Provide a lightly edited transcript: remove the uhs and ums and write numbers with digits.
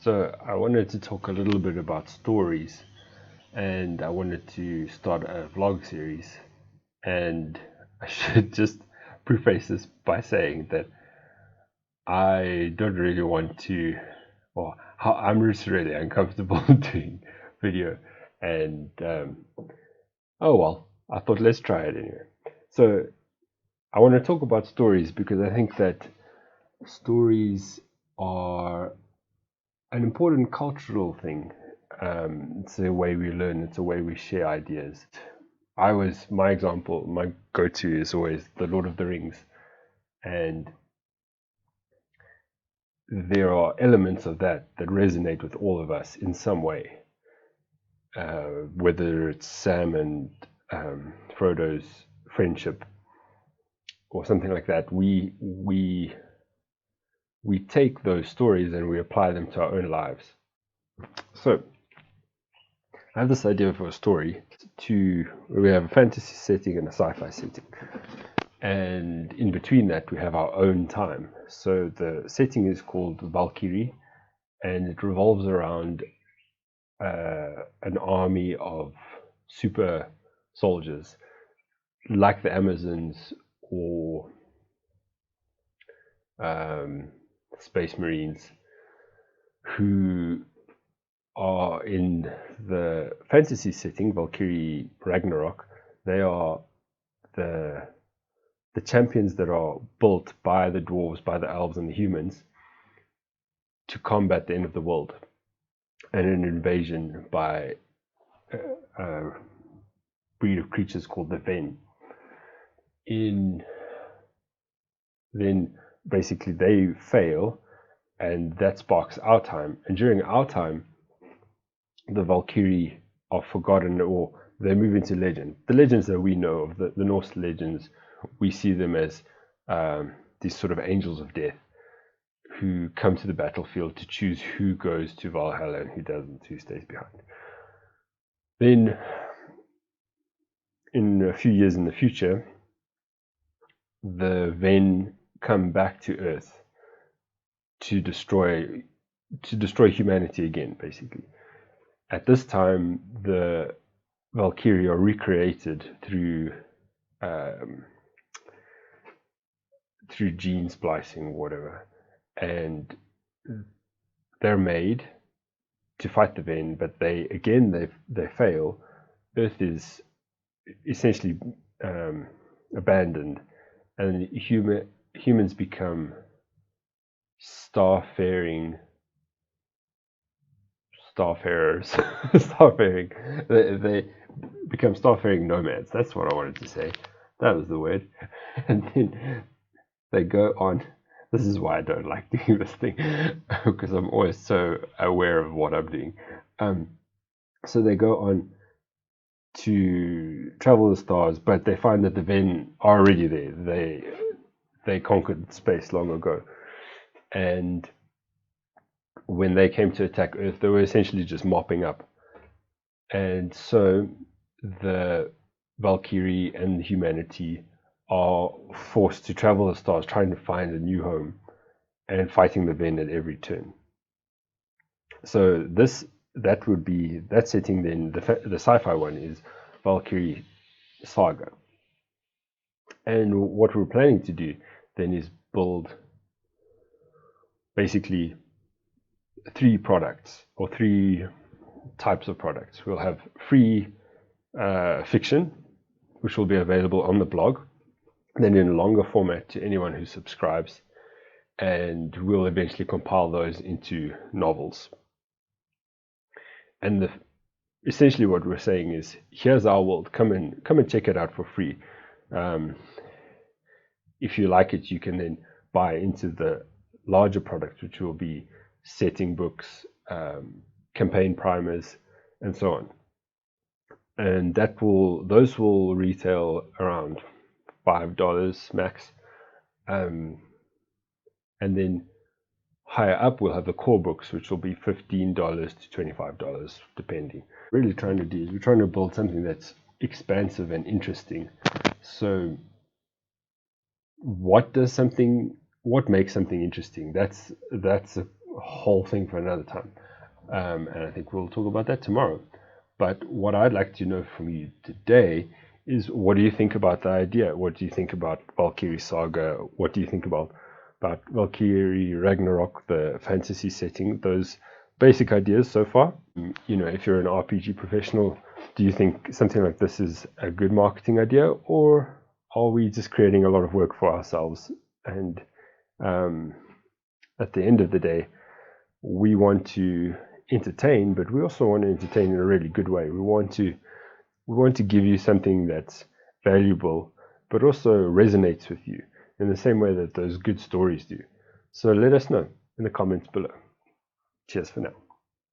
So I wanted to talk a little bit about stories, and I wanted to start a vlog series. And I should just preface this by saying that I don't really want to, or I'm just really uncomfortable doing video. And oh well, I thought let's try it anyway. So I want to talk about stories because I think that stories are an important cultural thing. It's a way we learn, it's a way we share ideas. My example, my go-to is always The Lord of the Rings. And there are elements of that resonate with all of us in some way. Whether it's Sam and Frodo's friendship or something like that, we take those stories and we apply them to our own lives. So I have this idea for a story we have a fantasy setting and a sci-fi setting, and in between that we have our own time. So the setting is called Valkyrie, and it revolves around an army of super soldiers like the Amazons or Space Marines, who are in the fantasy setting, Valkyrie Ragnarok. They are the champions that are built by the dwarves, by the elves and the humans to combat the end of the world and an invasion by a breed of creatures called the Ven. Then basically they fail, and that sparks our time. And during our time, the Valkyrie are forgotten, or they move into legend. The legends that we know of, the Norse legends, we see them as these sort of angels of death who come to the battlefield to choose who goes to Valhalla and who doesn't, who stays behind. Then, in a few years in the future, the Ven come back to Earth to destroy humanity again, basically. At this time, the Valkyrie are recreated through gene splicing or whatever, and they're made to fight the Ven, but they fail. Earth is essentially abandoned, and humans become starfaring. They become starfaring nomads. That's what I wanted to say. That was the word. And then they go on. This is why I don't like doing this thing, because I'm always so aware of what I'm doing. So they go on to travel the stars, but they find that the Ven are already there. They conquered space long ago, and when they came to attack Earth, they were essentially just mopping up. And so the Valkyrie and that are forced to travel the stars, trying to find a new home and fighting the Ven at every turn. So that setting. Then the sci-fi one is Valkyrie Saga. And what we're planning to do then is build basically 3 products, or 3 types of products. We'll have free fiction, which will be available on the blog, then in a longer format to anyone who subscribes, and we'll eventually compile those into novels. And essentially what we're saying is, here's our world, come and check it out for free. If you like it, you can then buy into the larger product, which will be setting books, campaign primers, and so on. And those will retail around $5 max. And then higher up we'll have the core books, which will be $15 to $25 depending. Really we're trying to build something that's expansive and interesting. So what makes something interesting? That's a whole thing for another time. And I think we'll talk about that tomorrow. But what I'd like to know from you today is, what do you think about the idea? What do you think about Valkyrie Saga? What do you think about Valkyrie Ragnarok, the fantasy setting, those basic ideas so far? If you're an RPG professional, do you think something like this is a good marketing idea, or are we just creating a lot of work for ourselves? And at the end of the day, we want to entertain, but we also want to entertain in a really good way. We want to give you something that's valuable, but also resonates with you in the same way that those good stories do. So let us know in the comments below. Cheers for now.